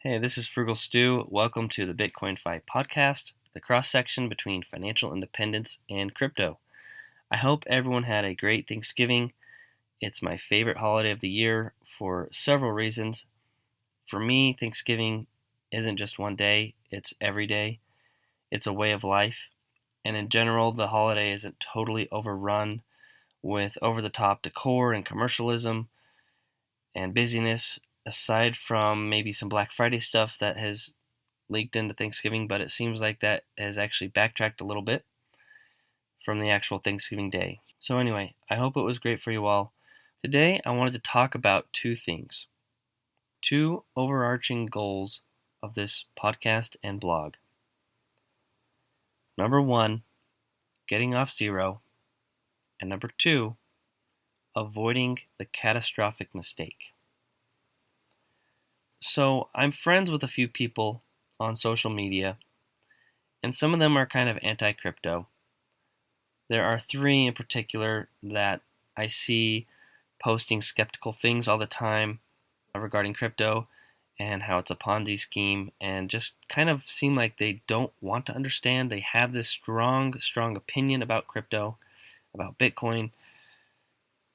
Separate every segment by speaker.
Speaker 1: Hey, this is Frugal Stu. Welcome to the Bitcoin Fi podcast, the cross section between financial independence and crypto. I hope everyone had a great Thanksgiving. It's my favorite holiday of the year for several reasons. For me, Thanksgiving isn't just one day, it's every day. It's a way of life. And in general, the holiday isn't totally overrun with over the top decor and commercialism and busyness, aside from maybe some Black Friday stuff that has leaked into Thanksgiving, but it seems like that has actually backtracked a little bit from the actual Thanksgiving day. So, anyway, I hope it was great for you all. Today, I wanted to talk about two things, two overarching goals of this podcast and blog. Number one, getting off zero, and number two, avoiding the catastrophic mistake. So, I'm friends with a few people on social media, and some of them are kind of anti crypto. There are three in particular that I see posting skeptical things all the time regarding crypto and how it's a Ponzi scheme, and just kind of seem like they don't want to understand. They have this strong opinion about crypto, about Bitcoin,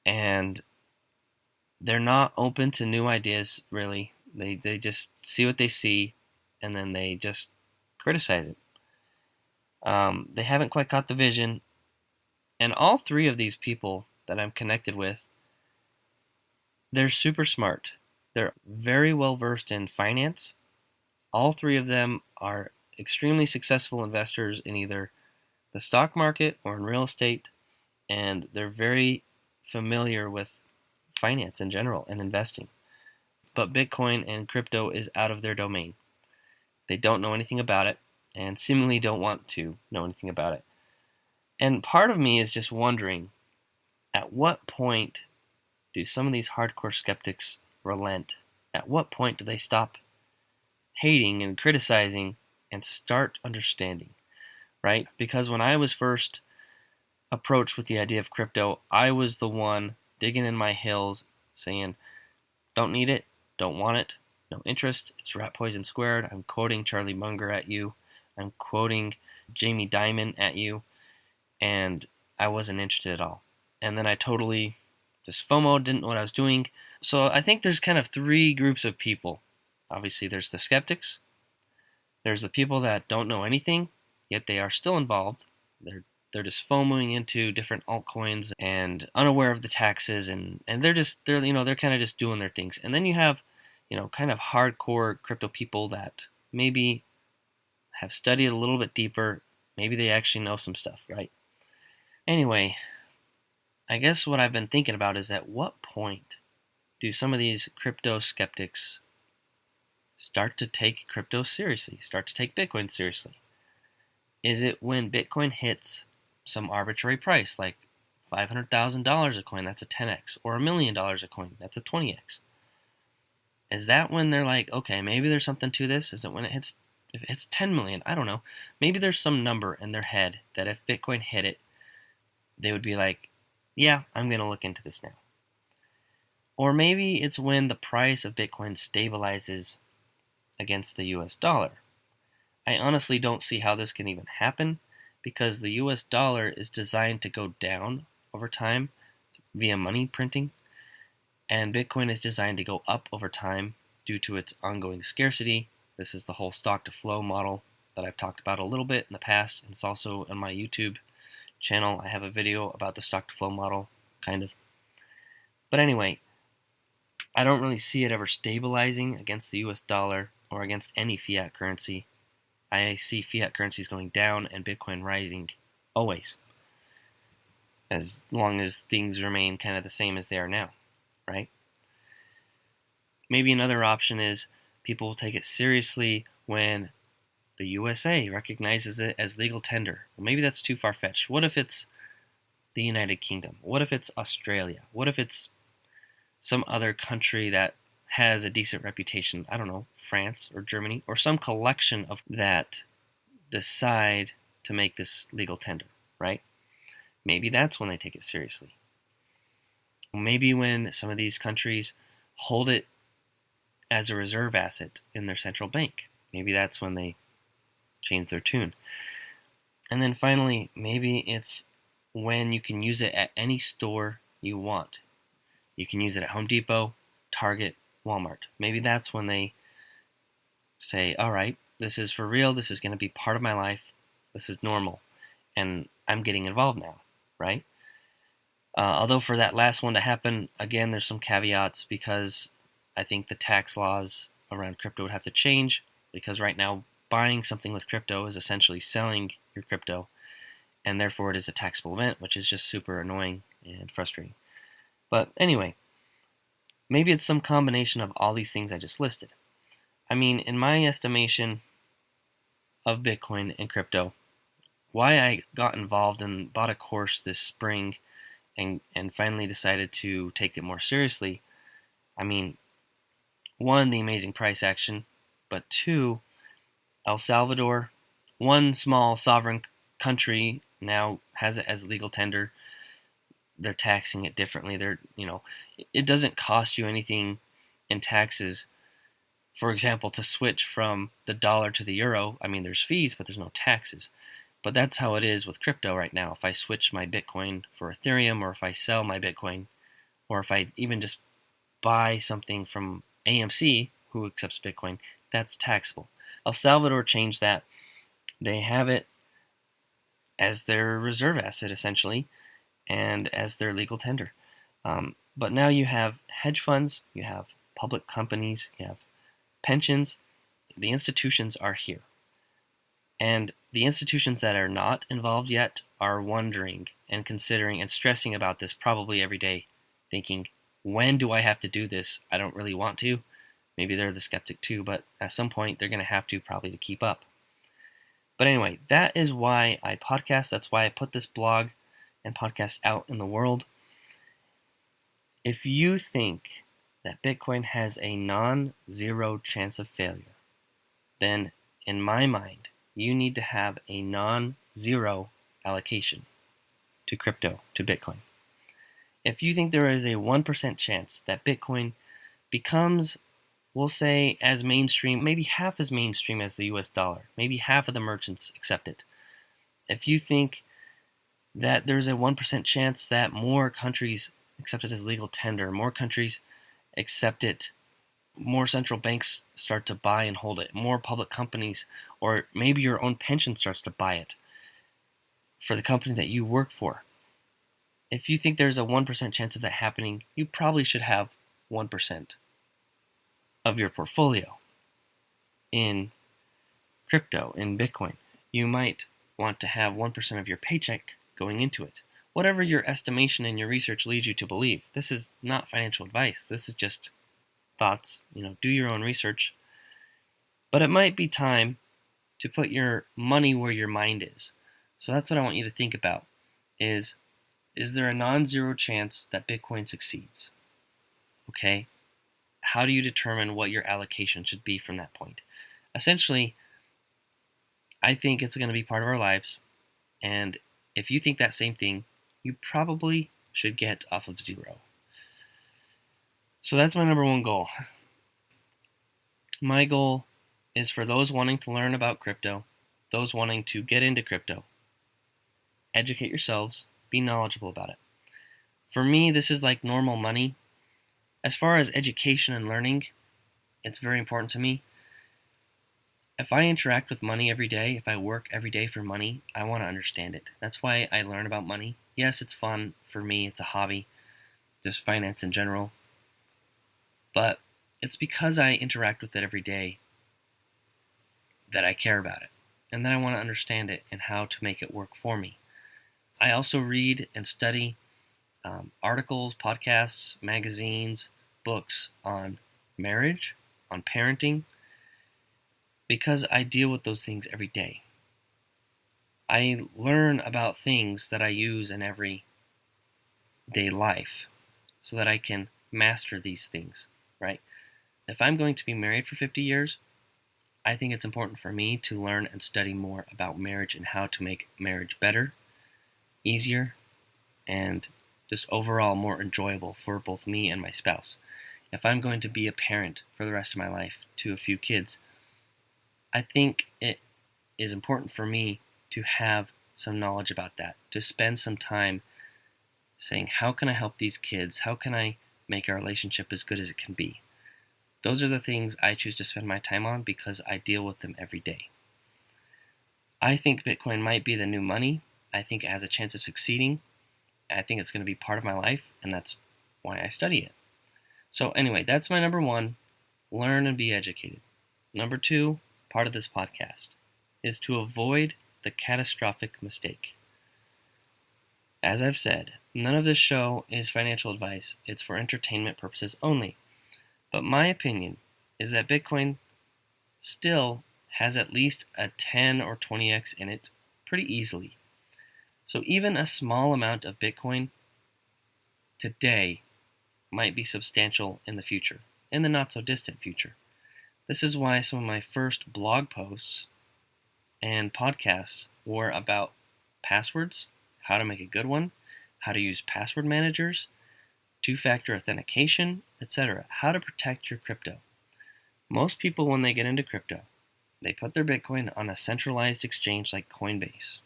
Speaker 1: and they're not open to new ideas, really. They just see what they see, and then they just criticize it. They haven't quite caught the vision, and all three of these people that I'm connected with, they're super smart. They're very well versed in finance. All three of them are extremely successful investors in either the stock market or in real estate, and they're very familiar with finance in general and investing. But Bitcoin and crypto is out of their domain. They don't know anything about it and seemingly don't want to know anything about it. And part of me is just wondering, at what point do some of these hardcore skeptics relent? At what point do they stop hating and criticizing and start understanding, right? Because when I was first approached with the idea of crypto, I was the one digging in my heels saying, don't need it, don't want it, no interest, it's rat poison squared. I'm quoting Charlie Munger at you, I'm quoting Jamie Dimon at you, and I wasn't interested at all. And then I totally just FOMO, didn't know what I was doing. So I think there's kind of three groups of people. Obviously, there's the skeptics, there's the people that don't know anything, yet they are still involved. They're just FOMOing into different altcoins and unaware of the taxes, and they're kind of just doing their things. And then you have, kind of hardcore crypto people that maybe have studied a little bit deeper. Maybe they actually know some stuff, right? Anyway, I guess what I've been thinking about is, at what point do some of these crypto skeptics start to take crypto seriously, start to take Bitcoin seriously? Is it when Bitcoin hits some arbitrary price, like $500,000 a coin, that's a 10x, or $1 million a coin, that's a 20x? Is that when they're like, okay, maybe there's something to this? Is it when if it hits 10 million? I don't know. Maybe there's some number in their head that if Bitcoin hit it, they would be like, yeah, I'm going to look into this now. Or maybe it's when the price of Bitcoin stabilizes against the US dollar. I honestly don't see how this can even happen, because the US dollar is designed to go down over time via money printing, and Bitcoin is designed to go up over time due to its ongoing scarcity. This is the whole stock to flow model that I've talked about a little bit in the past, and it's also on my YouTube channel. I have a video about the stock to flow model, kind of. But anyway, I don't really see it ever stabilizing against the US dollar or against any fiat currency. I see fiat currencies going down and Bitcoin rising always, as long as things remain kind of the same as they are now, right? Maybe another option is people will take it seriously when the USA recognizes it as legal tender. Well, maybe that's too far-fetched. What if it's the United Kingdom? What if it's Australia? What if it's some other country that has a decent reputation? I don't know, France or Germany, or some collection of that decide to make this legal tender, right? Maybe that's when they take it seriously. Maybe when some of these countries hold it as a reserve asset in their central bank. Maybe that's when they change their tune. And then finally, maybe it's when you can use it at any store you want. You can use it at Home Depot, Target, Walmart. Maybe that's when they say, all right, this is for real. This is going to be part of my life. This is normal. And I'm getting involved now, right? Although for that last one to happen, again, there's some caveats because I think the tax laws around crypto would have to change because right now buying something with crypto is essentially selling your crypto, and therefore it is a taxable event, which is just super annoying and frustrating. But anyway, maybe it's some combination of all these things I just listed. I mean, in my estimation of Bitcoin and crypto, why I got involved and bought a course this spring and finally decided to take it more seriously, I mean, one, the amazing price action, but two, El Salvador, one small sovereign country, now has it as legal tender. They're taxing it differently. It doesn't cost you anything in taxes. For example, to switch from the dollar to the euro, I mean, there's fees, but there's no taxes. But that's how it is with crypto right now. If I switch my Bitcoin for Ethereum, or if I sell my Bitcoin, or if I even just buy something from AMC, who accepts Bitcoin, that's taxable. El Salvador changed that. They have it as their reserve asset, essentially, and as their legal tender. But now you have hedge funds, you have public companies, you have pensions. The institutions are here. And the institutions that are not involved yet are wondering and considering and stressing about this probably every day, thinking, when do I have to do this? I don't really want to. Maybe they're the skeptic too, but at some point they're going to have to probably to keep up. But anyway, that is why I podcast. That's why I put this blog and podcast out in the world. If you think that Bitcoin has a non-zero chance of failure, then in my mind, you need to have a non-zero allocation to crypto, to Bitcoin. If you think there is a 1% chance that Bitcoin becomes, we'll say, as mainstream, maybe half as mainstream as the US dollar, maybe half of the merchants accept it. If you think that there's a 1% chance that more countries accept it as legal tender, more countries accept it, more central banks start to buy and hold it, more public companies, or maybe your own pension starts to buy it for the company that you work for. If you think there's a 1% chance of that happening, you probably should have 1% of your portfolio in crypto, in Bitcoin. You might want to have 1% of your paycheck going into it. Whatever your estimation and your research leads you to believe. This is not financial advice. This is just thoughts. Do your own research. But it might be time to put your money where your mind is. So that's what I want you to think about is there a non-zero chance that Bitcoin succeeds? Okay? How do you determine what your allocation should be from that point? Essentially, I think it's going to be part of our lives, and if you think that same thing, you probably should get off of zero. So that's my number one goal. My goal is for those wanting to learn about crypto, those wanting to get into crypto, educate yourselves, be knowledgeable about it. For me, this is like normal money. As far as education and learning, it's very important to me. If I interact with money every day, if I work every day for money, I want to understand it. That's why I learn about money. Yes, it's fun for me. It's a hobby, just finance in general. But it's because I interact with it every day that I care about it. And then I want to understand it and how to make it work for me. I also read and study articles, podcasts, magazines, books on marriage, on parenting, because I deal with those things every day. I learn about things that I use in everyday life so that I can master these things, right? If I'm going to be married for 50 years, I think it's important for me to learn and study more about marriage and how to make marriage better, easier, and just overall more enjoyable for both me and my spouse. if I'm going to be a parent for the rest of my life to a few kids, I think it is important for me to have some knowledge about that, to spend some time saying, how can I help these kids? How can I make our relationship as good as it can be? Those are the things I choose to spend my time on because I deal with them every day. I think Bitcoin might be the new money. I think it has a chance of succeeding. I think it's going to be part of my life, and that's why I study it. So anyway, that's my number one, learn and be educated. Number two, part of this podcast, is to avoid the catastrophic mistake. As I've said, none of this show is financial advice. It's for entertainment purposes only. But my opinion is that Bitcoin still has at least a 10 or 20x in it pretty easily. So even a small amount of Bitcoin today might be substantial in the future, in the not so distant future. This is why some of my first blog posts and podcasts were about passwords, how to make a good one, how to use password managers, two-factor authentication, etc. How to protect your crypto. Most people, when they get into crypto, they put their Bitcoin on a centralized exchange like Coinbase.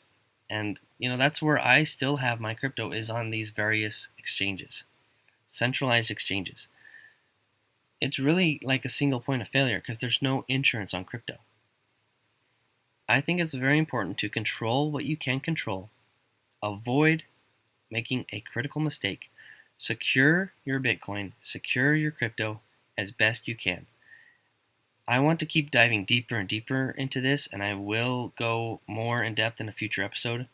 Speaker 1: And, that's where I still have my crypto, is on these various exchanges, centralized exchanges. It's really like a single point of failure because there's no insurance on crypto. I think it's very important to control what you can control, avoid making a critical mistake, secure your Bitcoin, secure your crypto as best you can. I want to keep diving deeper and deeper into this, and I will go more in depth in a future episode.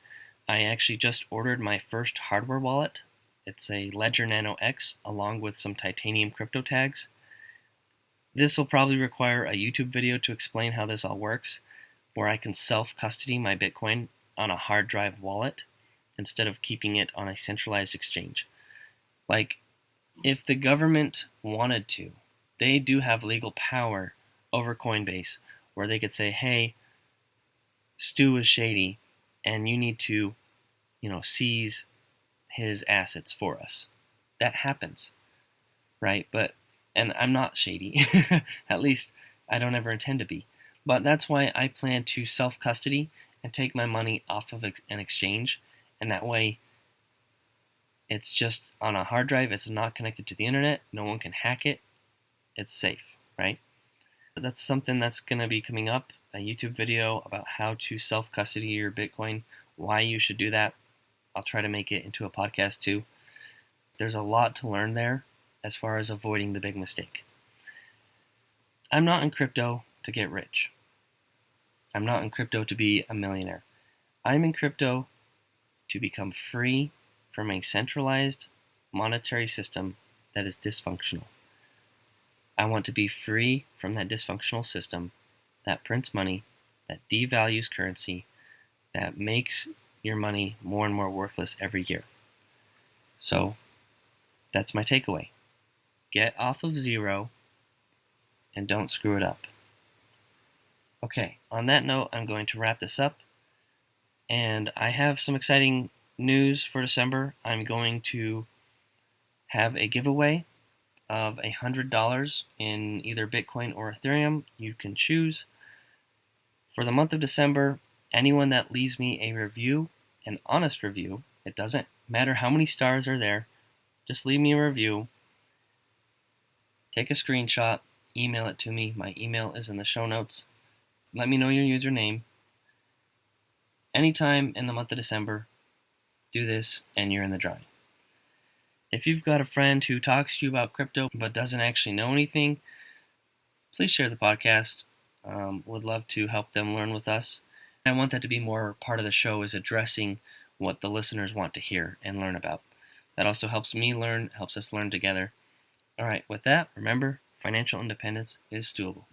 Speaker 1: I actually just ordered my first hardware wallet. It's a Ledger Nano X along with some titanium crypto tags. This will probably require a YouTube video to explain how this all works, where I can self-custody my Bitcoin on a hard drive wallet instead of keeping it on a centralized exchange. Like, if the government wanted to, they do have legal power over Coinbase, where they could say, hey, Stu is shady, and you need to, seize his assets for us. That happens, right? And I'm not shady. At least I don't ever intend to be. But that's why I plan to self-custody and take my money off of an exchange, and that way it's just on a hard drive. It's not connected to the internet. No one can hack it. It's safe, right? That's something that's going to be coming up, a YouTube video about how to self-custody your Bitcoin, why you should do that. I'll try to make it into a podcast too. There's a lot to learn there as far as avoiding the big mistake. I'm not in crypto to get rich. I'm not in crypto to be a millionaire. I'm in crypto to become free from a centralized monetary system that is dysfunctional. I want to be free from that dysfunctional system that prints money, that devalues currency, that makes your money more and more worthless every year. So that's my takeaway. Get off of zero and don't screw it up. Okay, on that note, I'm going to wrap this up. And I have some exciting news for December. I'm going to have a giveaway of $100 in either Bitcoin or Ethereum. You can choose. For the month of December, anyone that leaves me a review, an honest review, it doesn't matter how many stars are there, just leave me a review. Take a screenshot, email it to me. My email is in the show notes. Let me know your username. Anytime in the month of December, do this and you're in the drawing. If you've got a friend who talks to you about crypto but doesn't actually know anything, please share the podcast. Would love to help them learn with us. I want that to be more part of the show, is addressing what the listeners want to hear and learn about. That also helps me learn, helps us learn together. All right, with that, remember, financial independence is doable.